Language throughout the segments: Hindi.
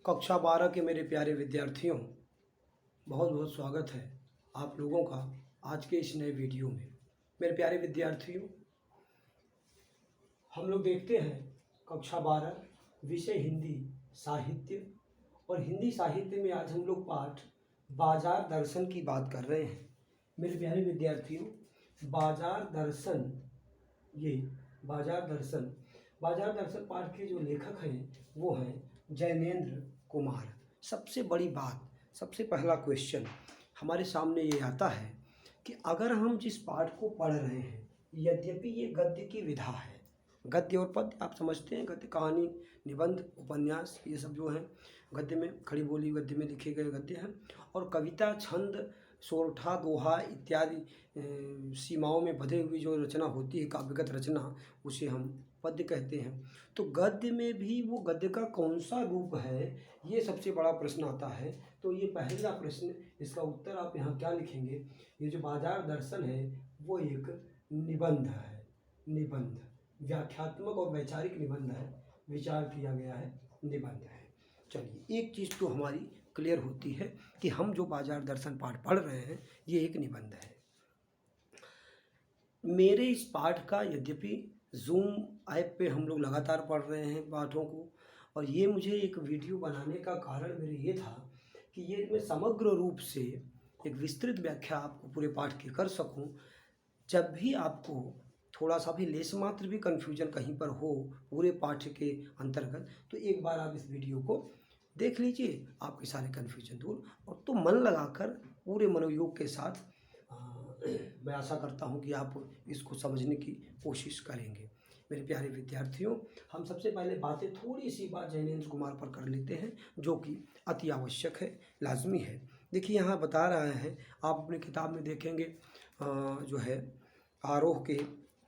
कक्षा 12 के मेरे प्यारे विद्यार्थियों, बहुत बहुत स्वागत है आप लोगों का आज के इस नए वीडियो में। मेरे प्यारे विद्यार्थियों, हम लोग देखते हैं कक्षा 12 विषय हिंदी साहित्य, और हिंदी साहित्य में आज हम लोग पाठ बाजार दर्शन की बात कर रहे हैं। मेरे प्यारे विद्यार्थियों, बाजार दर्शन, ये बाजार दर्शन पाठ के जो लेखक हैं वो हैं जैनेंद्र कुमार। सबसे बड़ी बात, सबसे पहला क्वेश्चन हमारे सामने ये आता है कि अगर हम जिस पाठ को पढ़ रहे हैं, यद्यपि ये गद्य की विधा है, गद्य और पद्य आप समझते हैं, गद्य कहानी, निबंध, उपन्यास, ये सब जो हैं गद्य में, खड़ी बोली गद्य में लिखे गए गद्य हैं, और कविता, छंद, सोरठा, दोहा इत्यादि सीमाओं में बंधे हुई जो रचना होती है, काव्यगत रचना, उसे हम पद्य कहते हैं। तो गद्य में भी वो गद्य का कौन सा रूप है, ये सबसे बड़ा प्रश्न आता है। तो ये पहला प्रश्न, इसका उत्तर आप यहाँ क्या लिखेंगे? ये जो बाजार दर्शन है वो एक निबंध है, निबंध, व्याख्यात्मक और वैचारिक निबंध है, विचार किया गया है, निबंध है। चलिए, एक चीज़ तो हमारी क्लियर होती है कि हम जो बाजार दर्शन पाठ पढ़ रहे हैं ये एक निबंध है। मेरे इस पाठ का, यद्यपि जूम ऐप पे हम लोग लगातार पढ़ रहे हैं पाठों को, और ये मुझे एक वीडियो बनाने का कारण मेरे ये था कि ये मैं समग्र रूप से एक विस्तृत व्याख्या आपको पूरे पाठ की कर सकूं। जब भी आपको थोड़ा सा भी लेस मात्र भी कन्फ्यूजन कहीं पर हो पूरे पाठ के अंतर्गत, तो एक बार आप इस वीडियो को देख लीजिए, आपके सारे कन्फ्यूजन दूर, और तो मन लगाकर पूरे मनोयोग के साथ मैं आशा करता हूं कि आप इसको समझने की कोशिश करेंगे। मेरे प्यारे विद्यार्थियों, हम सबसे पहले बातें थोड़ी सी बात जैनेंद्र कुमार पर कर लेते हैं, जो कि अति आवश्यक है, लाजमी है। देखिए, यहाँ बता रहा है, आप अपनी किताब में देखेंगे जो है आरोह के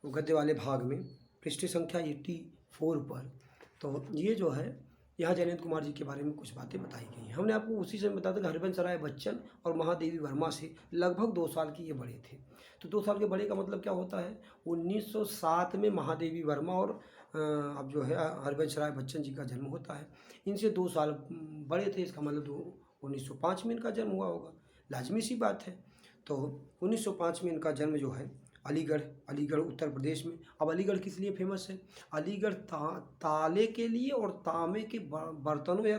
गद्य वाले भाग में पृष्ठ संख्या 84 पर, तो ये जो है यहाँ जैनेंद्र कुमार जी के बारे में कुछ बातें बताई गई हैं। हमने आपको उसी से बताया था कि हरिवंश राय बच्चन और महादेवी वर्मा से लगभग 2 साल की ये बड़े थे। तो 2 साल के बड़े का मतलब क्या होता है? 1907 में महादेवी वर्मा और अब जो है हरिवंश राय बच्चन जी का जन्म होता है। इनसे 2 साल बड़े थे, इसका मतलब 1905 में इनका जन्म हुआ होगा, लाजमी सी बात है। तो 1905 में इनका जन्म जो है अलीगढ़ उत्तर प्रदेश में। अब अलीगढ़ किस लिए फेमस है? अलीगढ़ ताले के लिए और तांबे के बर्तनों या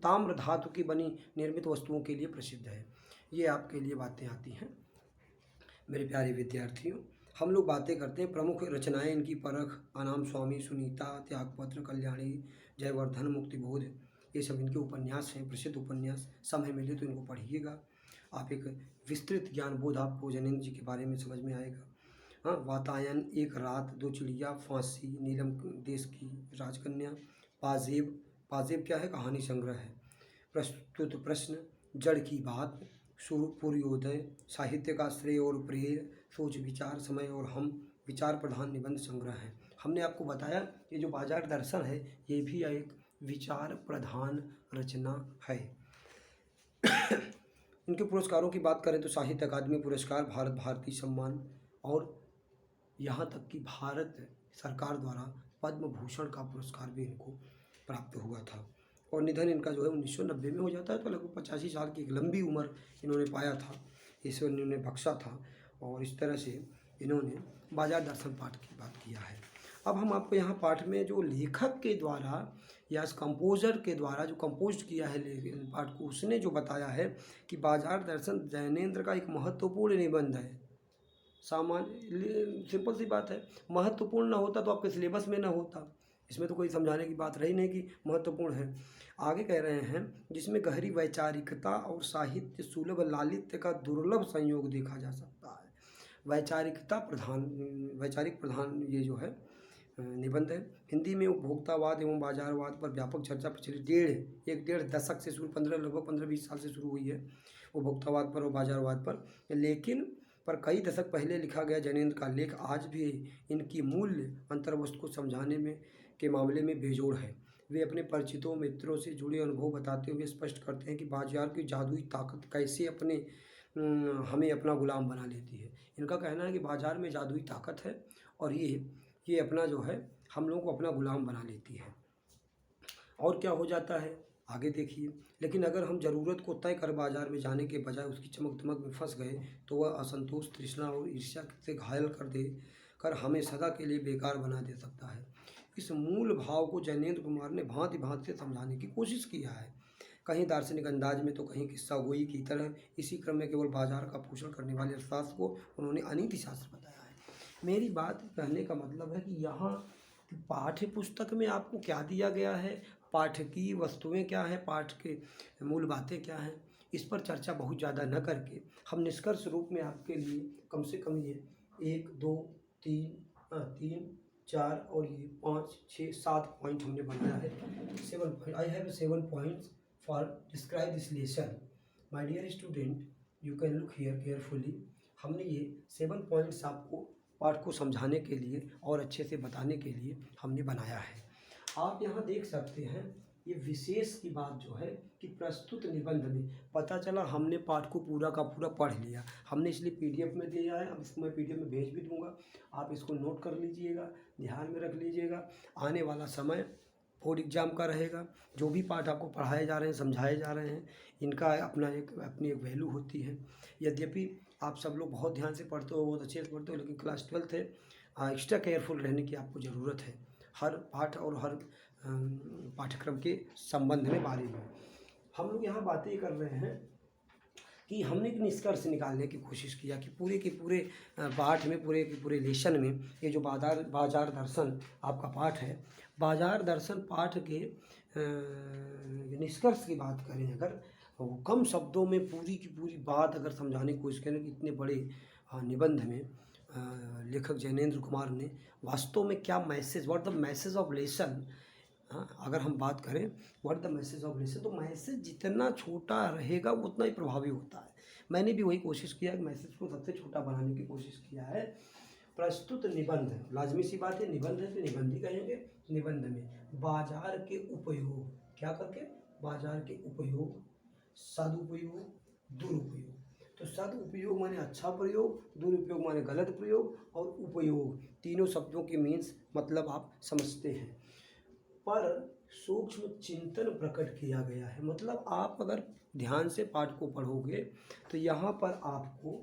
ताम्र धातु की बनी निर्मित वस्तुओं के लिए प्रसिद्ध है। ये आपके लिए बातें आती हैं। मेरे प्यारे विद्यार्थियों, हम लोग बातें करते हैं प्रमुख रचनाएं इनकी। परख, अनाम स्वामी, सुनीता, त्यागपत्र, कल्याणी, जयवर्धन, मुक्तिबोध, ये सब इनके उपन्यास हैं, प्रसिद्ध उपन्यास। समय मिले तो इनको पढ़िएगा, आप एक विस्तृत ज्ञान बोध आपको जैनेंद्र जी के बारे में समझ में आएगा। हाँ, वातायन, एक रात, दो चिड़िया, फांसी, नीलम देश की राजकन्या, पाजेब क्या है? कहानी संग्रह है। प्रस्तुत प्रश्न, जड़ की बात, सूर्योदय, साहित्य का श्रेय और प्रेय, सोच विचार, समय और हम, विचार प्रधान निबंध संग्रह है। हमने आपको बताया ये जो बाजार दर्शन है ये भी एक विचार प्रधान रचना है। इनके पुरस्कारों की बात करें तो साहित्य अकादमी पुरस्कार, भारत भारती सम्मान, और यहाँ तक कि भारत सरकार द्वारा पद्म भूषण का पुरस्कार भी इनको प्राप्त हुआ था। और निधन इनका जो है 1990 में हो जाता है। तो लगभग 85 साल की एक लंबी उम्र इन्होंने पाया था, ईश्वर ने उन्हें बख्शा था, और इस तरह से इन्होंने बाजार दर्शन पाठ की बात किया है। अब हम आपको यहाँ पाठ में जो लेखक के द्वारा या कंपोजर के द्वारा जो कंपोज किया है पाठ को, उसने जो बताया है कि बाजार दर्शन जैनेंद्र का एक महत्वपूर्ण निबंध है। सामान्य सिंपल सी बात है, महत्वपूर्ण ना होता तो आपके सिलेबस में ना होता, इसमें तो कोई समझाने की बात रही नहीं कि महत्वपूर्ण है। आगे कह रहे हैं, जिसमें गहरी वैचारिकता और साहित्य सुलभ लालित्य का दुर्लभ संयोग देखा जा सकता है। वैचारिक प्रधान ये जो है निबंध है। हिंदी में उपभोक्तावाद एवं बाजारवाद पर व्यापक चर्चा पिछले एक डेढ़ दशक से शुरू, लगभग 15-20 साल से शुरू हुई है उपभोक्तावाद पर और बाजारवाद पर। लेकिन पर कई दशक पहले लिखा गया जैनेंद्र का लेख आज भी इनकी मूल्य अंतर्वस्तु को समझाने में के मामले में बेजोड़ है। वे अपने परिचितों मित्रों से जुड़े अनुभव बताते हुए स्पष्ट करते हैं कि बाजार की जादुई ताकत कैसे हमें अपना गुलाम बना लेती है। इनका कहना है कि बाजार में जादुई ताकत है और ये अपना जो है हम लोगों को अपना गुलाम बना लेती है। और क्या हो जाता है आगे देखिए। लेकिन अगर हम ज़रूरत को तय कर बाजार में जाने के बजाय उसकी चमक दमक में फंस गए तो वह असंतोष, तृष्णा और ईर्ष्या से घायल कर हमें सदा के लिए बेकार बना दे सकता है। इस मूल भाव को जैनेंद्र कुमार ने भांति भांति से समझाने की कोशिश किया है, कहीं दार्शनिक अंदाज में तो कहीं किस्सा गोई की तरह। इसी क्रम में केवल बाजार का पोषण करने वाले अर्थशास्त्र को उन्होंने अनीति शास्त्र बताया है। मेरी बात कहने का मतलब है कि यहाँ पाठ्य पुस्तक में आपको क्या दिया गया है, पाठ की वस्तुएं क्या है, पाठ के मूल बातें क्या हैं, इस पर चर्चा बहुत ज़्यादा न करके हम निष्कर्ष रूप में आपके लिए कम से कम ये 1 2 3 4 और ये 5 6 7 पॉइंट हमने बनाया है। 7 I have 7 points for describe this lesson. My dear student, you can look here carefully. हमने ये 7 पॉइंट्स आपको पाठ को समझाने के लिए और अच्छे से बताने के लिए हमने बनाया है। आप यहाँ देख सकते हैं ये विशेष की बात जो है कि प्रस्तुत निबंध में पता चला हमने पाठ को पूरा का पूरा पढ़ लिया, हमने इसलिए पीडीएफ में दिया है। अब इसको मैं पीडीएफ में भेज भी दूंगा, आप इसको नोट कर लीजिएगा, ध्यान में रख लीजिएगा। आने वाला समय बोर्ड एग्जाम का रहेगा, जो भी पाठ आपको पढ़ाए जा रहे हैं, समझाए जा रहे हैं, इनका अपनी एक वैल्यू होती है। यद्यपि आप सब लोग बहुत ध्यान से पढ़ते हो, बहुत अच्छे से पढ़ते हो, लेकिन क्लास 12th है, एक्स्ट्रा केयरफुल रहने की आपको ज़रूरत है हर पाठ और हर पाठ्यक्रम के संबंध में बारे में। हम लोग यहाँ बातें कर रहे हैं कि हमने एक निष्कर्ष निकालने की कोशिश किया कि पूरे के पूरे पाठ में, पूरे के पूरे लेसन में ये जो बाजार दर्शन आपका पाठ है, बाजार दर्शन पाठ के निष्कर्ष की बात करें अगर, कम शब्दों में पूरी की पूरी बात अगर समझाने की कोशिश करें कि इतने बड़े निबंध में लेखक जैनेंद्र कुमार ने वास्तव में क्या message, what the message of lesson, अगर हम बात करें what the message of lesson, तो मैसेज जितना छोटा रहेगा उतना ही प्रभावी होता है। मैंने भी वही कोशिश किया कि मैसेज को सबसे छोटा बनाने की कोशिश किया है। प्रस्तुत निबंध, लाजमी सी बात है, निबंध है तो निबंध ही कहेंगे। निबंध में बाजार के उपयोग, क्या करके, बाजार के उपयोग, सदुपयोग, दुरुपयोग। तो सदुपयोग माने अच्छा प्रयोग, दुरुपयोग माने गलत प्रयोग, और उपयोग, तीनों शब्दों के मीन्स मतलब आप समझते हैं। पर सूक्ष्म चिंतन प्रकट किया गया है, मतलब आप अगर ध्यान से पाठ को पढ़ोगे तो यहाँ पर आपको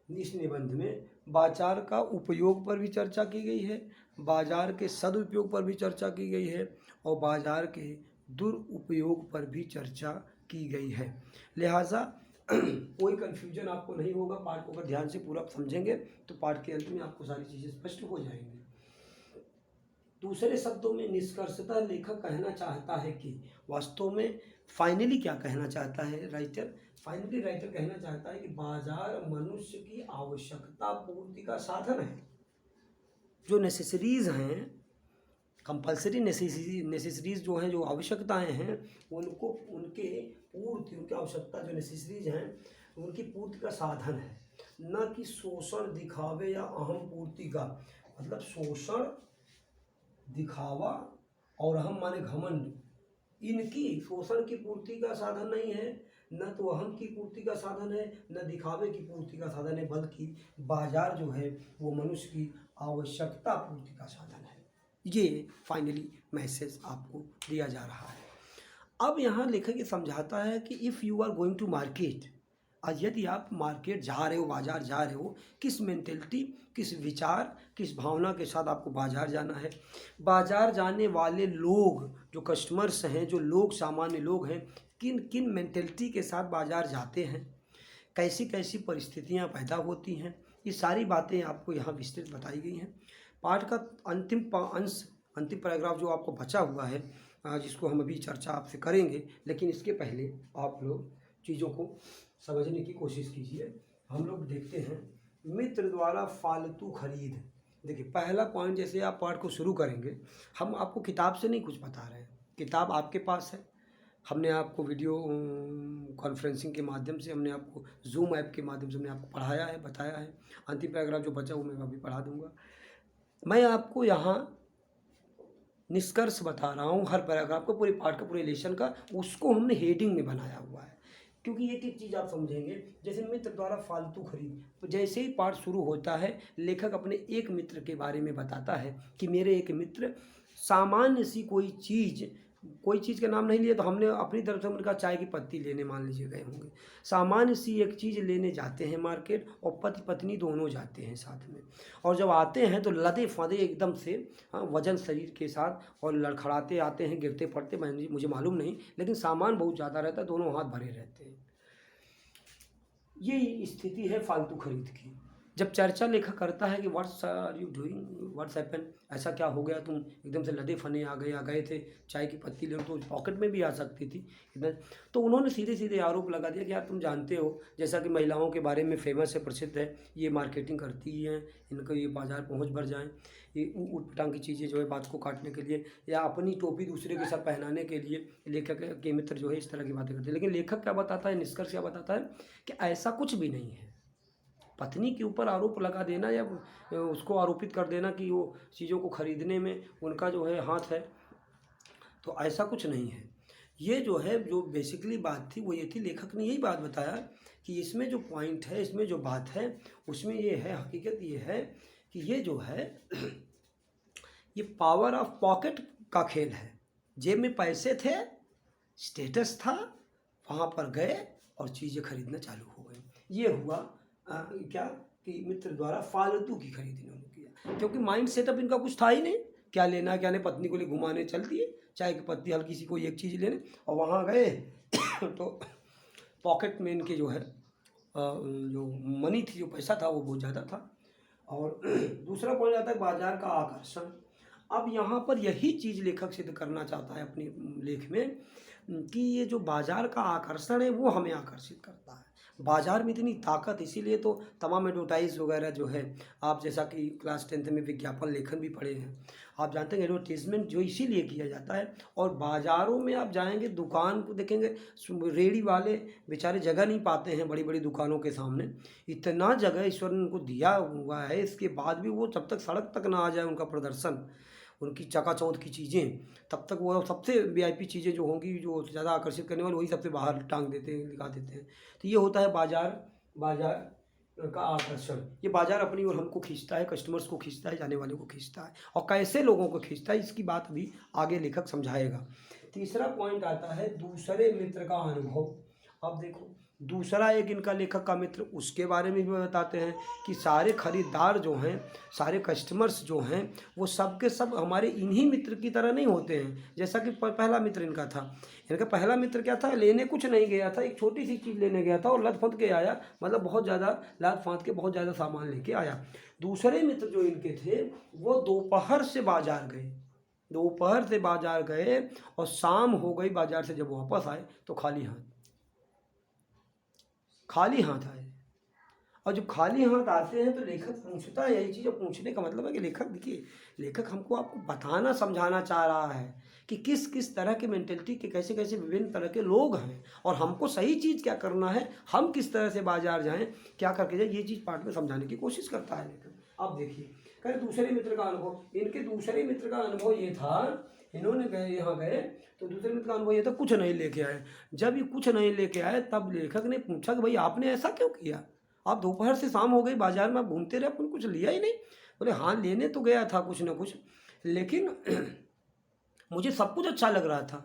इस निबंध में बाजार का उपयोग पर भी चर्चा की गई है, बाजार के सदुपयोग पर भी चर्चा की गई है, और बाजार के दुरुपयोग पर भी चर्चा की गई है। लिहाजा कोई कन्फ्यूजन आपको नहीं होगा। पाठ को अगर ध्यान से पूरा समझेंगे तो पाठ के अंत में आपको सारी चीज़ें स्पष्ट हो जाएंगी। दूसरे शब्दों में निष्कर्षतः लेखक कहना चाहता है कि वास्तव में फाइनली क्या कहना चाहता है राइटर, फाइनली राइटर कहना चाहता है कि बाजार मनुष्य की आवश्यकता पूर्ति का साधन है। जो नेसेसरीज हैं, कंपल्सरी नेसेसरीज जो हैं, जो आवश्यकताएं हैं, उनको उनके पूर्ति, उनकी आवश्यकता जो नेसेसरीज हैं उनकी पूर्ति का साधन है, न कि शोषण, दिखावे या अहम पूर्ति का। मतलब शोषण, दिखावा और अहम माने घमंड, इनकी शोषण की पूर्ति का साधन नहीं है, न तो अहम की पूर्ति का साधन है, न दिखावे की पूर्ति का साधन है, बल्कि बाजार जो है वो मनुष्य की आवश्यकता पूर्ति का साधन है। ये फाइनली मैसेज आपको दिया जा रहा है। अब यहाँ लेखक ये समझाता है कि if you are going to market, आज यदि आप मार्केट जा रहे हो, बाजार जा रहे हो, किस मेंटेलिटी, किस विचार, किस भावना के साथ आपको बाजार जाना है। बाजार जाने वाले लोग, जो कस्टमर्स हैं, जो लोग, सामान्य लोग हैं, किन किन मेंटेलिटी के साथ बाजार जाते हैं, कैसी कैसी परिस्थितियां पैदा होती हैं, ये सारी बातें आपको यहाँ विस्तृत बताई गई हैं। पाठ का अंतिम अंश, अंतिम पैराग्राफ जो आपको बचा हुआ है, जिसको हम अभी चर्चा आपसे करेंगे, लेकिन इसके पहले आप लोग चीज़ों को समझने की कोशिश कीजिए। हम लोग देखते हैं मित्र द्वारा फालतू खरीद। देखिए पहला पॉइंट, जैसे आप पाठ को शुरू करेंगे, हम आपको किताब से नहीं कुछ बता रहे हैं, किताब आपके पास है, हमने आपको वीडियो कॉन्फ्रेंसिंग के माध्यम से, हमने आपको जूम ऐप के माध्यम से हमने आपको पढ़ाया है, बताया है। अंतिम पैराग्राफ जो बचा वो मैं अभी पढ़ा दूंगा। मैं आपको यहाँ निष्कर्ष बता रहा हूँ हर पैराग्राफ को, पूरे पाठ का, पूरे लेसन का, उसको हमने हेडिंग में बनाया हुआ है, क्योंकि एक एक चीज़ आप समझेंगे। जैसे मित्र द्वारा फालतू खरीद, तो जैसे ही पाठ शुरू होता है लेखक अपने एक मित्र के बारे में बताता है कि मेरे एक मित्र सामान्य सी कोई चीज़ कोई चीज़ का नाम नहीं लिया, तो हमने अपनी तरफ से हमने कहा चाय की पत्ती लेने मान लीजिए गए होंगे, सामान्य सी एक चीज़ लेने जाते हैं मार्केट, और पति पत्नी दोनों जाते हैं साथ में, और जब आते हैं तो लदे फंदे एकदम से, हाँ, वजन शरीर के साथ, और लड़खड़ाते आते हैं, गिरते पड़ते, मुझे मालूम नहीं, लेकिन सामान बहुत ज़्यादा रहता है, दोनों हाथ भरे रहते हैं। ये स्थिति है फालतू खरीद की। जब चर्चा लेखक करता है कि what's are you doing, what's happen, ऐसा क्या हो गया, तुम एकदम से लदे फने आ गए थे, चाय की पत्ती ले तो पॉकेट में भी आ सकती थी इधर। तो उन्होंने सीधे सीधे आरोप लगा दिया कि यार तुम जानते हो, जैसा कि महिलाओं के बारे में फेमस है, प्रसिद्ध है, ये मार्केटिंग करती ही हैं, इनको ये बाजार पहुँच बढ़ जाएँ, ये ऊटपटांग की चीज़ें जो है बात को काटने के लिए, या अपनी टोपी दूसरे के साथ पहनाने के लिए लेखक के मित्र जो है इस तरह की बातें करते हैं। लेकिन लेखक क्या बताता है, निष्कर्ष क्या बताता है कि ऐसा कुछ भी नहीं है। पत्नी के ऊपर आरोप लगा देना या उसको आरोपित कर देना कि वो चीज़ों को खरीदने में उनका जो है हाथ है, तो ऐसा कुछ नहीं है। ये जो है, जो बेसिकली बात थी वो ये थी, लेखक ने यही बात बताया कि इसमें जो पॉइंट है, इसमें जो बात है, उसमें ये है, हकीकत ये है कि ये जो है ये पावर ऑफ पॉकेट का खेल है। जेब में पैसे थे, स्टेटस था, वहाँ पर गए और चीज़ें खरीदना चालू हो गई। ये हुआ क्या कि मित्र द्वारा फालतू की खरीद इन्होंने किया, क्योंकि माइंड सेटअप इनका कुछ था ही नहीं, क्या लेना क्या नहीं, पत्नी को ले घुमाने चल दिए, चाय की पत्ती हल्की सी कोई एक चीज़ लेने, और वहाँ गए तो पॉकेट में इनके जो है जो मनी थी, जो पैसा था वो बहुत ज़्यादा था। और दूसरा पॉइंट आता है बाजार का आकर्षण। अब यहाँ पर यही चीज़ लेखक सिद्ध करना चाहता है अपने लेख में कि ये जो बाजार का आकर्षण है वो हमें आकर्षित करता है। बाजार में इतनी ताकत, इसीलिए तो तमाम एडवर्टाइज वगैरह जो है, आप जैसा कि क्लास 10th में विज्ञापन लेखन भी पढ़े हैं, आप जानते हैं एडवर्टीजमेंट जो इसीलिए किया जाता है। और बाज़ारों में आप जाएंगे, दुकान को देखेंगे, रेडी वाले बेचारे जगह नहीं पाते हैं बड़ी बड़ी दुकानों के सामने, इतना जगह ईश्वर ने उनको दिया हुआ है, इसके बाद भी वो जब तक सड़क तक ना आ जाए उनका प्रदर्शन, उनकी चकाचौंध की चीज़ें, तब तक वो सबसे वीआईपी चीज़ें जो होंगी, जो ज़्यादा आकर्षित करने वाली, वही सबसे बाहर टांग देते हैं, दिखा देते हैं। तो ये होता है बाजार का आकर्षण। ये बाजार अपनी ओर हमको खींचता है, कस्टमर्स को खींचता है, जाने वालों को खींचता है, और कैसे लोगों को खींचता है इसकी बात अभी आगे लेखक समझाएगा। तीसरा पॉइंट आता है दूसरे मित्र का अनुभव। अब देखो, दूसरा एक इनका लेखक का मित्र, उसके बारे में भी बताते हैं कि सारे खरीदार जो हैं, सारे कस्टमर्स जो हैं, वो सब के सब हमारे इन्हीं मित्र की तरह नहीं होते हैं। जैसा कि पहला मित्र इनका था, इनका पहला मित्र क्या था, लेने कुछ नहीं गया था, एक छोटी सी चीज़ लेने गया था और लद फंद के आया, मतलब बहुत ज़्यादा लाद फांद के बहुत ज़्यादा सामान लेके आया। दूसरे मित्र जो इनके थे वो दोपहर से बाजार गए, दोपहर से बाजार गए और शाम हो गई बाजार से जब वापस आए तो खाली हाथ आए। और जब खाली हाथ आते हैं तो लेखक पूछता है, यही चीज़ पूछने का मतलब है कि लेखक, देखिए, लेखक हमको आपको बताना समझाना चाह रहा है कि किस किस तरह के मेंटेलिटी के कैसे कैसे विभिन्न तरह के लोग हैं, और हमको सही चीज़ क्या करना है, हम किस तरह से बाजार जाएं, क्या करके जाए, ये चीज़ पाठ में समझाने की कोशिश करता है लेखक। अब देखिए, कहे दूसरे मित्र का अनुभव। इनके दूसरे मित्र का अनुभव ये था, इन्होंने गए, यहाँ गए तो दूसरे मित्र का अनुभव ये था, कुछ नहीं लेके आए। जब ये कुछ नहीं लेके आए तब लेखक ने पूछा कि भाई आपने ऐसा क्यों किया, आप दोपहर से शाम हो गई बाजार में आप घूमते रहे, आपने कुछ लिया ही नहीं। बोले हाँ, लेने तो गया था कुछ ना कुछ, लेकिन मुझे सब कुछ अच्छा लग रहा था,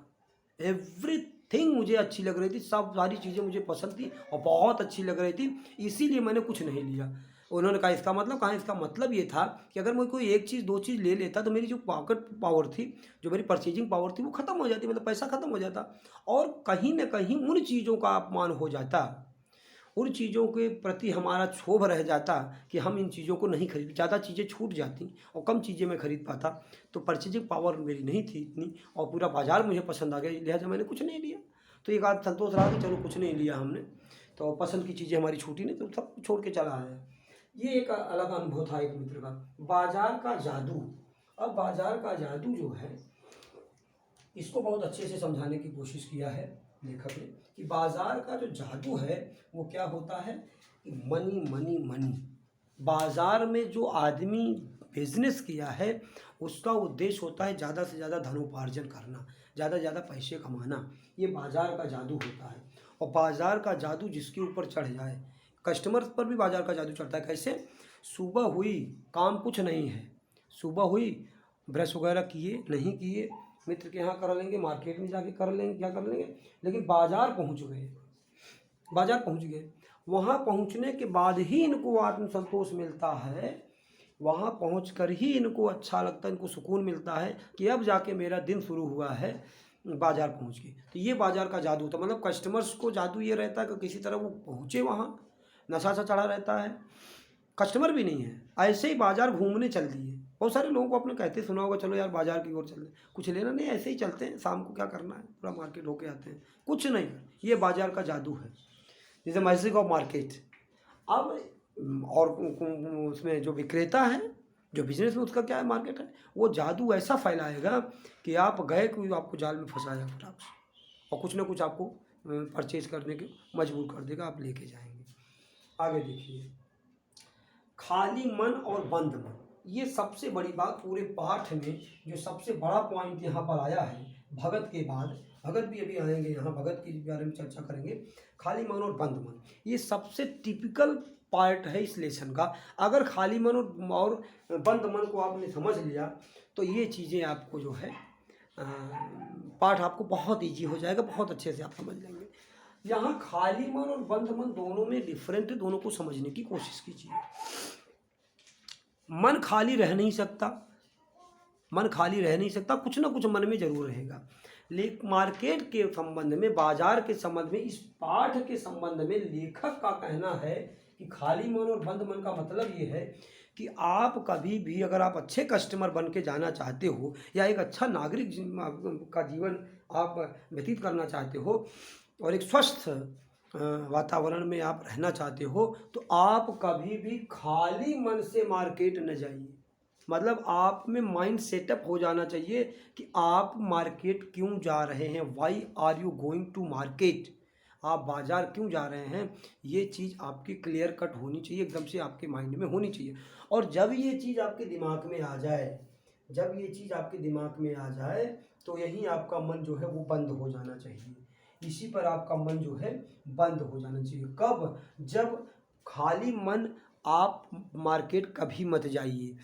एवरीथिंग मुझे अच्छी लग रही थी, सब सारी चीज़ें मुझे पसंद थी और बहुत अच्छी लग रही थी, इसीलिए मैंने कुछ नहीं लिया। उन्होंने कहा इसका मतलब ये था कि अगर मैं कोई एक चीज़ दो चीज़ ले लेता तो मेरी जो पॉकेट पावर थी, जो मेरी परचेजिंग पावर थी, वो ख़त्म हो जाती, मतलब पैसा ख़त्म हो जाता, और कहीं ना कहीं उन चीज़ों का अपमान हो जाता, उन चीज़ों के प्रति हमारा क्षोभ रह जाता कि हम इन चीज़ों को नहीं खरीद, ज़्यादा चीज़ें छूट जाती और कम चीज़ें मैं खरीद पाता, तो परचेजिंग पावर मेरी नहीं थी इतनी, और पूरा बाज़ार मुझे पसंद आ गया, लिहाजा मैंने कुछ नहीं लिया। तो एक आध संतोष रहा कि चलो कुछ नहीं लिया हमने, तो पसंद की चीज़ें हमारी छूटी नहीं, तो सब छोड़ के चला आया। ये एक अलग अनुभव था एक मित्र का। बाजार का जादू। अब बाजार का जादू जो है, इसको बहुत अच्छे से समझाने की कोशिश किया है लेखक ने कि बाजार का जो जादू है वो क्या होता है कि मनी मनी मनी। बाजार में जो आदमी बिजनेस किया है उसका उद्देश्य होता है ज़्यादा से ज़्यादा धनोपार्जन करना, ज़्यादा से ज़्यादा पैसे कमाना। ये बाजार का जादू होता है, और बाजार का जादू जिसके ऊपर चढ़ जाए, कस्टमर्स पर भी बाजार का जादू चढ़ता है। कैसे? सुबह हुई, काम कुछ नहीं है, सुबह हुई, ब्रश वगैरह किए नहीं किए, मित्र के यहाँ कर लेंगे, मार्केट में जाके कर लेंगे, क्या कर लेंगे, लेकिन बाजार पहुँच गए, बाजार पहुँच गए। वहाँ पहुँचने के बाद ही इनको आत्मसंतोष मिलता है, वहाँ पहुँचकर ही इनको अच्छा लगता है, इनको सुकून मिलता है कि अब जाके मेरा दिन शुरू हुआ है बाज़ार पहुँच के। तो ये बाज़ार का जादू होता है, मतलब कस्टमर्स को जादू ये रहता है कि किसी तरह वो पहुँचे वहाँ, नशा सा चढ़ा रहता है, कस्टमर भी नहीं है, ऐसे ही बाज़ार घूमने चल दिए। बहुत सारे लोगों को आपने कहते सुना होगा, चलो यार बाज़ार की ओर चल रहे, कुछ लेना नहीं, ऐसे ही चलते हैं, शाम को क्या करना है, पूरा मार्केट होके आते हैं, कुछ नहीं। ये बाज़ार का जादू है, जैसे मैजिक ऑफ मार्केट। अब और उसमें जो विक्रेता है, जो बिजनेस में उसका क्या है, मार्केट है, वो जादू ऐसा फैलाएगा कि आप गए कोई आपको जाल में फंसाया फटाक से, और कुछ ना कुछ आपको परचेज करने के मजबूर कर देगा, आप लेके जाएंगे। आगे देखिए, खाली मन और बंद मन, ये सबसे बड़ी बात पूरे पाठ में, जो सबसे बड़ा पॉइंट यहाँ पर आया है भगत के बाद। भगत भी अभी आएंगे, यहाँ भगत के बारे में चर्चा करेंगे। खाली मन और बंद मन, ये सबसे टिपिकल पार्ट है इस लेसन का। अगर खाली मन और बंद मन को आपने समझ लिया तो ये चीज़ें आपको जो है पाठ आपको बहुत ईजी हो जाएगा, बहुत अच्छे से आप समझ लेंगे। यहाँ खाली मन और बंद मन दोनों में डिफरेंट है, दोनों को समझने की कोशिश कीजिए। मन खाली रह नहीं सकता, मन खाली रह नहीं सकता, कुछ ना कुछ मन में जरूर रहेगा। लेकिन मार्केट के संबंध में, बाजार के संबंध में, इस पाठ के संबंध में लेखक का कहना है कि खाली मन और बंद मन का मतलब ये है कि आप कभी भी अगर आप अच्छे कस्टमर बन के जाना चाहते हो, या एक अच्छा नागरिक का जीवन आप व्यतीत करना चाहते हो, और एक स्वस्थ वातावरण में आप रहना चाहते हो, तो आप कभी भी खाली मन से मार्केट न जाइए। मतलब आप में माइंड सेटअप हो जाना चाहिए कि आप मार्केट क्यों जा रहे हैं, why are you going to market, आप बाज़ार क्यों जा रहे हैं, ये चीज़ आपकी क्लियर कट होनी चाहिए, एकदम से आपके माइंड में होनी चाहिए। और जब ये चीज़ आपके दिमाग में आ जाए, जब ये चीज़ आपके दिमाग में आ जाए, तो यहीं आपका मन जो है वो बंद हो जाना चाहिए, इसी पर आपका मन जो है बंद हो जाना चाहिए। कब? जब खाली मन आप मार्केट कभी मत जाइए।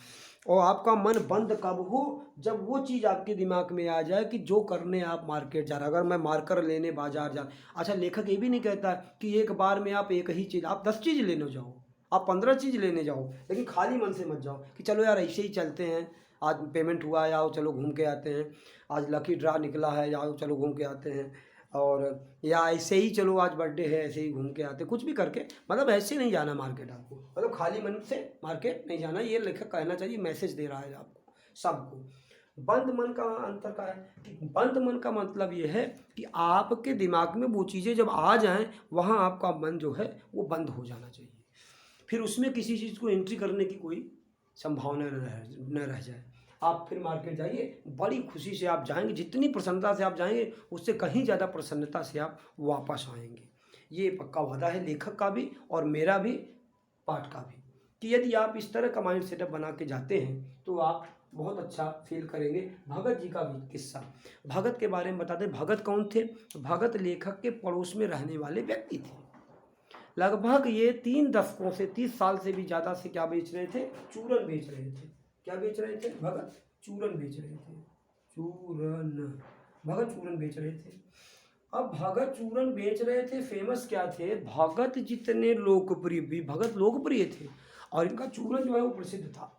और आपका मन बंद कब हो? जब वो चीज़ आपके दिमाग में आ जाए कि जो करने आप मार्केट जा रहे हैं। अगर मैं मार्कर लेने बाजार जा, अच्छा लेखक ये भी नहीं कहता कि एक बार में आप एक ही चीज़, आप 10 चीज़ लेने जाओ, आप 15 चीज़ लेने जाओ, लेकिन खाली मन से मत जाओ कि चलो यार ऐसे ही चलते हैं, आज पेमेंट हुआ है आओ चलो घूम के आते हैं, आज लकी ड्रा निकला है आओ चलो घूम के आते हैं, और या ऐसे ही चलो आज बर्थडे है ऐसे ही घूम के आते, कुछ भी करके, मतलब ऐसे नहीं जाना मार्केट आपको, मतलब खाली मन से मार्केट नहीं जाना। ये लेखक कहना चाहिए, मैसेज दे रहा है आपको सबको। बंद मन का अंतर का है कि बंद मन का मतलब ये है कि आपके दिमाग में वो चीज़ें जब आ जाएं, वहाँ आपका मन जो है वो बंद हो जाना चाहिए, फिर उसमें किसी चीज़ को एंट्री करने की कोई संभावना न रह जाए। आप फिर मार्केट जाइए, बड़ी खुशी से आप जाएंगे, जितनी प्रसन्नता से आप जाएंगे उससे कहीं ज़्यादा प्रसन्नता से आप वापस आएंगे। ये पक्का वादा है लेखक का भी और मेरा भी, पाठ का भी, कि यदि आप इस तरह का माइंड सेटअप बना के जाते हैं तो आप बहुत अच्छा फील करेंगे। भगत जी का भी किस्सा, भगत के बारे में बताते हैं। भगत कौन थे? भगत लेखक के पड़ोस में रहने वाले व्यक्ति थे। लगभग ये 3 दशकों से, 30 साल से भी ज़्यादा से क्या बेच रहे थे? चूरन बेच रहे थे। क्या बेच रहे थे? भगत चूरन बेच रहे थे। चूरन, भगत चूरन बेच रहे थे। अब भगत चूरन बेच रहे थे, फेमस क्या थे? भगत जितने लोकप्रिय, भी भगत लोकप्रिय थे और इनका चूरन जो है वो प्रसिद्ध था।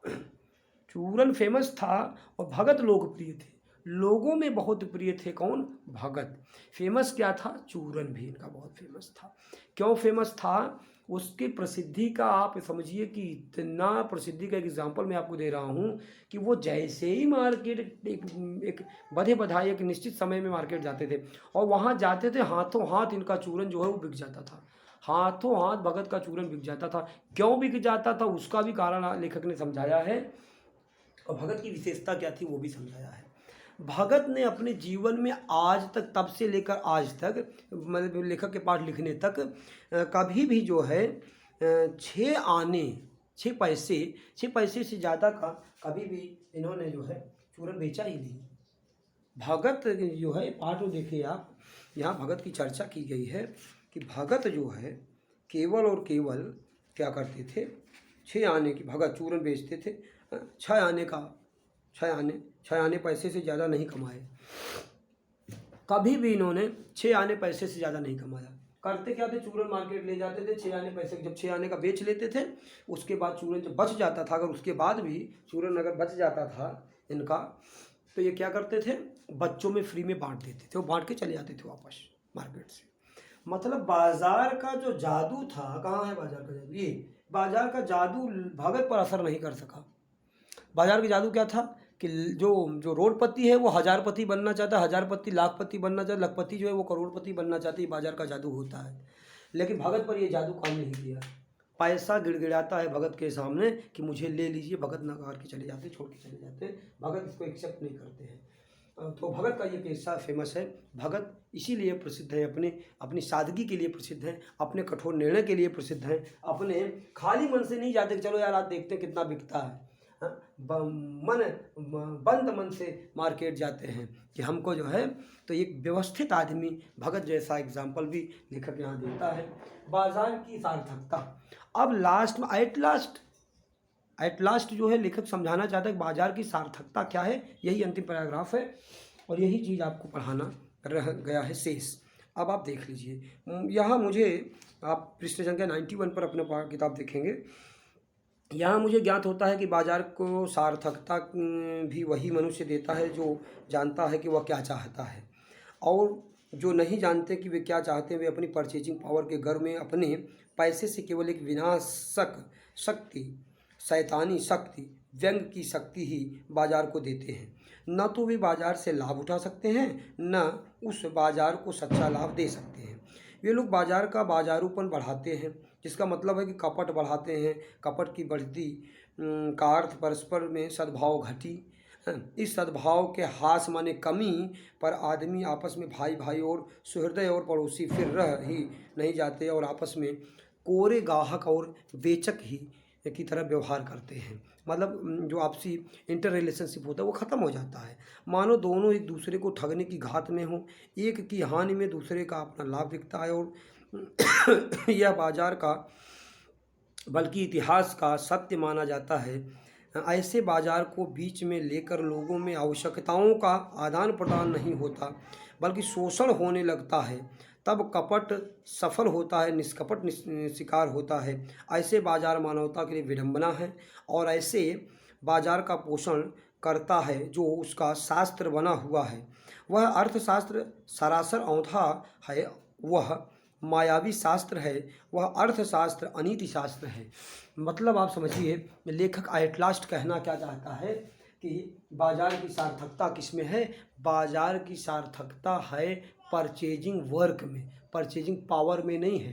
चूरन फेमस था और भगत लोकप्रिय थे, लोगों में बहुत प्रिय थे। कौन? भगत। फेमस क्या था? चूरन भी इनका बहुत फेमस था। क्यों फेमस था? उसकी प्रसिद्धि का आप समझिए कि इतना प्रसिद्धि का एग्जाम्पल मैं आपको दे रहा हूँ कि वो जैसे ही मार्केट एक बधे बधाई एक निश्चित समय में मार्केट जाते थे और वहाँ जाते थे, हाथों हाथ इनका चूरन जो है वो बिक जाता था, हाथों हाथ भगत का चूरन बिक जाता था। क्यों बिक जाता था उसका भी कारण लेखक ने समझाया है और भगत की विशेषता क्या थी वो भी समझाया है। भगत ने अपने जीवन में आज तक, तब से लेकर आज तक, मतलब लेखक के पाठ लिखने तक, कभी भी जो है 6 आने, 6 पैसे से ज़्यादा का कभी भी इन्होंने जो है चूरन बेचा ही नहीं। भगत जो है पाठ को देखिए आप, यहाँ भगत की चर्चा की गई है कि भगत जो है केवल और केवल क्या करते थे? 6 आने की भगत चूरन बेचते थे। 6 आने का, 6 आने 6 आने पैसे से ज़्यादा नहीं कमाए, कभी भी इन्होंने 6 आने पैसे से ज़्यादा नहीं कमाया। करते क्या थे, चूरन मार्केट ले जाते थे 6 आने पैसे, जब 6 आने का बेच लेते थे उसके बाद चूरन जब बच जाता था, अगर उसके बाद भी चूरन अगर बच जाता था इनका, तो ये क्या करते थे, बच्चों में फ्री में बांट देते थे, वो बांट के चले जाते थे वापस मार्केट से। मतलब बाजार का जो जादू था, कहाँ है बाजार का जादू, ये बाजार का जादू भगत पर असर नहीं कर सका। बाजार का जादू क्या था कि जो जो रोडपति है वो हजारपति बनना चाहता है, हजारपति लाखपति बनना चाहता है, लखपति जो है वो करोड़पति बनना चाहती है, बाजार का जादू होता है। लेकिन भगत पर ये जादू काम नहीं किया। पैसा गिड़गिड़ाता है भगत के सामने कि मुझे ले लीजिए, भगत नकार के चले जाते, छोड़ के चले जाते, भगत इसको एक्सेप्ट नहीं करते हैं। तो भगत का ये किस्सा फेमस है। भगत इसीलिए प्रसिद्ध है, अपनी सादगी के लिए प्रसिद्ध है, अपने कठोर निर्णय के लिए प्रसिद्ध है, अपने खाली मन से नहीं जाते कि चलो यार आज देखते हैं कितना बिकता है, बंद मन से मार्केट जाते हैं कि हमको जो है। तो एक व्यवस्थित आदमी, भगत जैसा एग्जाम्पल भी लेखक यहाँ देता है। बाजार की सार्थकता, अब लास्ट में एट लास्ट जो है लेखक समझाना चाहता है कि बाजार की सार्थकता क्या है, यही अंतिम पैराग्राफ है और यही चीज़ आपको पढ़ाना रह गया है शेष। अब आप देख लीजिए, यहाँ मुझे आप पृष्ठ संख्या 91 पर अपने किताब देखेंगे। यहाँ मुझे ज्ञात होता है कि बाजार को सार्थकता भी वही मनुष्य देता है जो जानता है कि वह क्या चाहता है, और जो नहीं जानते कि वे क्या चाहते हैं वे अपनी परचेजिंग पावर के गर्व में अपने पैसे से केवल एक विनाशक शक्ति, शैतानी शक्ति, व्यंग की शक्ति ही बाजार को देते हैं। न तो वे बाजार से लाभ उठा सकते हैं, न उस बाजार को सच्चा लाभ दे सकते हैं। वे लोग बाजार का बाजारूपन बढ़ाते हैं, जिसका मतलब है कि कपट बढ़ाते हैं। कपट की बढ़ती का अर्थ परस्पर में सद्भाव घटी। इस सद्भाव के हास माने कमी पर आदमी आपस में भाई भाई और सुहृदय और पड़ोसी फिर रह ही नहीं जाते और आपस में कोरे गाहक और बेचक ही की तरह व्यवहार करते हैं। मतलब जो आपसी इंटर रिलेशनशिप होता है वो ख़त्म हो जाता है, मानो दोनों एक दूसरे को ठगने की घात में हो, एक की हानि में दूसरे का अपना लाभ दिखता है। और यह बाजार का बल्कि इतिहास का सत्य माना जाता है। ऐसे बाजार को बीच में लेकर लोगों में आवश्यकताओं का आदान प्रदान नहीं होता बल्कि शोषण होने लगता है, तब कपट सफल होता है, निष्कपट शिकार होता है। ऐसे बाजार मानवता के लिए विडंबना है और ऐसे बाजार का पोषण करता है जो उसका शास्त्र बना हुआ है। वह अर्थशास्त्र सरासर औंधा है, वह मायावी शास्त्र है, वह अर्थशास्त्र अनीति शास्त्र है। मतलब आप समझिए लेखक एट लास्ट कहना क्या चाहता है कि बाजार की सार्थकता किसमें है, बाजार की सार्थकता है परचेजिंग वर्क में, परचेजिंग पावर में नहीं है।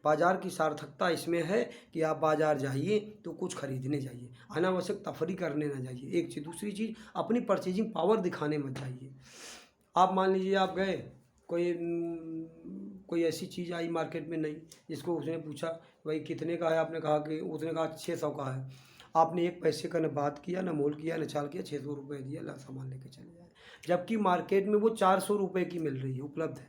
बाजार की सार्थकता इसमें है कि आप बाजार जाइए तो कुछ खरीदने जाइए, अनावश्यक तफरी करने ना जाइए, एक चीज़। दूसरी चीज़, अपनी परचेजिंग पावर दिखाने मत जाइए। आप मान लीजिए आप गए, कोई ऐसी चीज़ आई मार्केट में नई, जिसको उसने पूछा भाई कितने का है, आपने कहा कि उसने कहा 600 का है। आपने एक पैसे का न बात किया, न मोल किया, न चाल किया, 600 रुपये दिया, ला सामान लेके चले जाए, जबकि मार्केट में वो 400 रुपये की मिल रही है, उपलब्ध है।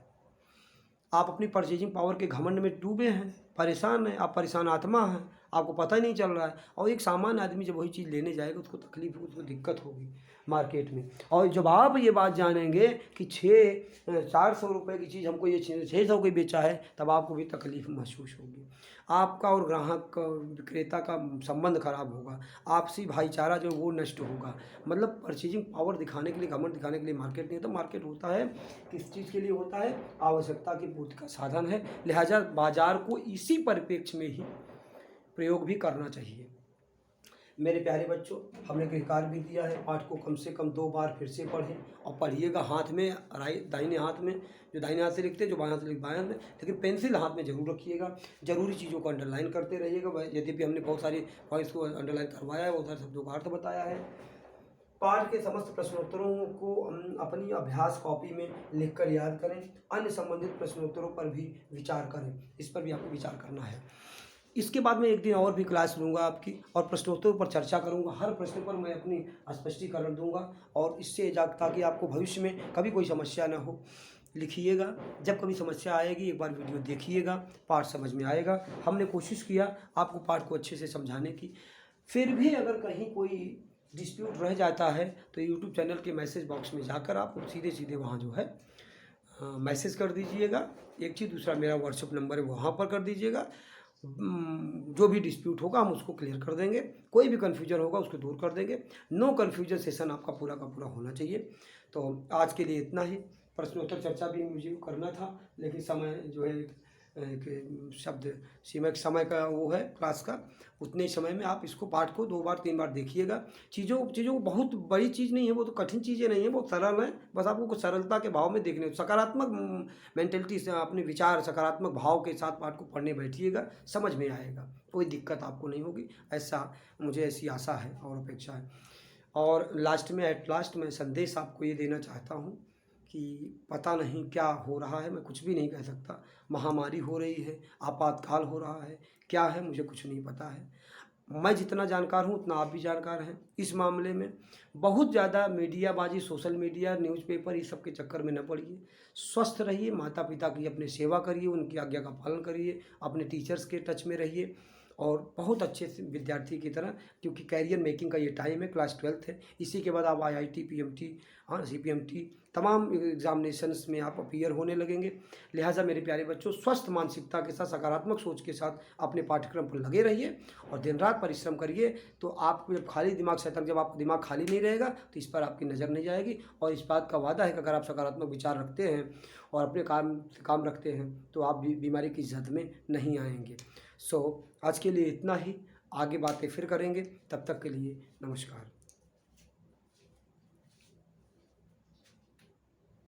आप अपनी परचेजिंग पावर के घमंड में डूबे हैं, परेशान हैं, आप परेशान आत्मा हैं, आपको पता ही नहीं चल रहा है। और एक सामान्य आदमी जब वही चीज़ लेने जाएगा उसको तकलीफ होगी, उसको दिक्कत होगी मार्केट में। और जब आप ये बात जानेंगे कि 400 रुपये की चीज़ हमको ये 600 की बेचा है, तब आपको भी तकलीफ महसूस होगी। आपका और ग्राहक विक्रेता का संबंध खराब होगा, आपसी भाईचारा जो वो नष्ट होगा। मतलब परचेजिंग पावर दिखाने के लिए, घमंड दिखाने के लिए मार्केट नहीं होता। मार्केट होता है किस चीज़ के लिए होता है, आवश्यकता की पूर्ति का साधन है। लिहाजा बाजार को इसी परिप्रेक्ष्य में ही प्रयोग भी करना चाहिए। मेरे प्यारे बच्चों, हमने गृहकार भी दिया है, पाठ को कम से कम 2 बार फिर से पढ़ें और पढ़िएगा हाथ में, दाहिने हाथ में, जो दाहिने हाथ से लिखते हैं, जो बाएं हाथ से लिखते बाएं हाथ में, लेकिन पेंसिल हाथ में जरूर रखिएगा। जरूरी चीज़ों को अंडरलाइन करते रहिएगा। यद्यपि हमने बहुत सारी पॉइंट्स को अंडरलाइन करवाया है, बहुत सारे शब्दों का अर्थ बताया है। पाठ के समस्त प्रश्नोत्तरों को अपनी अभ्यास कॉपी में लिखकर याद करें। अन्य संबंधित प्रश्नोत्तरों पर भी विचार करें, इस पर भी आपको विचार करना है। इसके बाद मैं एक दिन और भी क्लास लूँगा आपकी और प्रश्नोत्तरों पर चर्चा करूँगा। हर प्रश्न पर मैं अपनी स्पष्टीकरण दूँगा और इससे ताकि आपको भविष्य में कभी कोई समस्या ना हो। लिखिएगा, जब कभी समस्या आएगी एक बार वीडियो देखिएगा, पाठ समझ में आएगा। हमने कोशिश किया आपको पाठ को अच्छे से समझाने की। फिर भी अगर कहीं कोई डिस्प्यूट रह जाता है तो यूट्यूब चैनल के मैसेज बॉक्स में जाकर आप सीधे सीधे वहाँ जो है मैसेज कर दीजिएगा। एक चीज़, दूसरा मेरा व्हाट्सएप नंबर है वहाँ पर कर दीजिएगा। जो भी डिस्प्यूट होगा हम उसको क्लियर कर देंगे, कोई भी कन्फ्यूजन होगा उसको दूर कर देंगे। नो कन्फ्यूजन सेशन आपका पूरा का पूरा होना चाहिए। तो आज के लिए इतना ही। प्रश्नोत्तर चर्चा भी मुझे करना था, लेकिन समय जो है एक शब्द सीमित समय का वो है क्लास का, उतने समय में आप इसको पाठ को 2 बार 3 बार देखिएगा। चीज़ों को बहुत बड़ी चीज़ नहीं है, वो तो कठिन चीज़ें नहीं है, बहुत सरल है। बस आपको कुछ सरलता के भाव में देखने, सकारात्मक मेंटेलिटी से अपने विचार सकारात्मक भाव के साथ पाठ को पढ़ने बैठिएगा, समझ में आएगा, कोई दिक्कत आपको नहीं होगी। ऐसी आशा है और अपेक्षा है। और लास्ट में एट लास्ट मैं संदेश आपको ये देना चाहता हूँ कि पता नहीं क्या हो रहा है, मैं कुछ भी नहीं कह सकता। महामारी हो रही है, आपातकाल हो रहा है, क्या है मुझे कुछ नहीं पता है। मैं जितना जानकार हूँ उतना आप भी जानकार हैं। इस मामले में बहुत ज़्यादा मीडियाबाजी, सोशल मीडिया, न्यूज़पेपर, इस सब के चक्कर में न पड़िए। स्वस्थ रहिए, माता पिता की अपनी सेवा करिए, उनकी आज्ञा का पालन करिए, अपने टीचर्स के टच में रहिए और बहुत अच्छे से विद्यार्थी की तरह, क्योंकि कैरियर मेकिंग का ये टाइम है, क्लास 12th है। इसी के बाद आप IIT, PMT, हाँ CPMT, तमाम एग्जामिनेशंस में आप अपीयर होने लगेंगे। लिहाजा मेरे प्यारे बच्चों, स्वस्थ मानसिकता के साथ, सकारात्मक सोच के साथ अपने पाठ्यक्रम पर लगे रहिए और दिन रात परिश्रम करिए। तो आपको जब खाली दिमाग शैतान, जब आपका दिमाग खाली नहीं रहेगा तो इस पर आपकी नज़र नहीं जाएगी। और इस बात का वादा है कि अगर आप सकारात्मक विचार रखते हैं और अपने काम रखते हैं तो आप भी बीमारी की जद में नहीं आएंगे। आज के लिए इतना ही। आगे बातें फिर करेंगे, तब तक के लिए नमस्कार।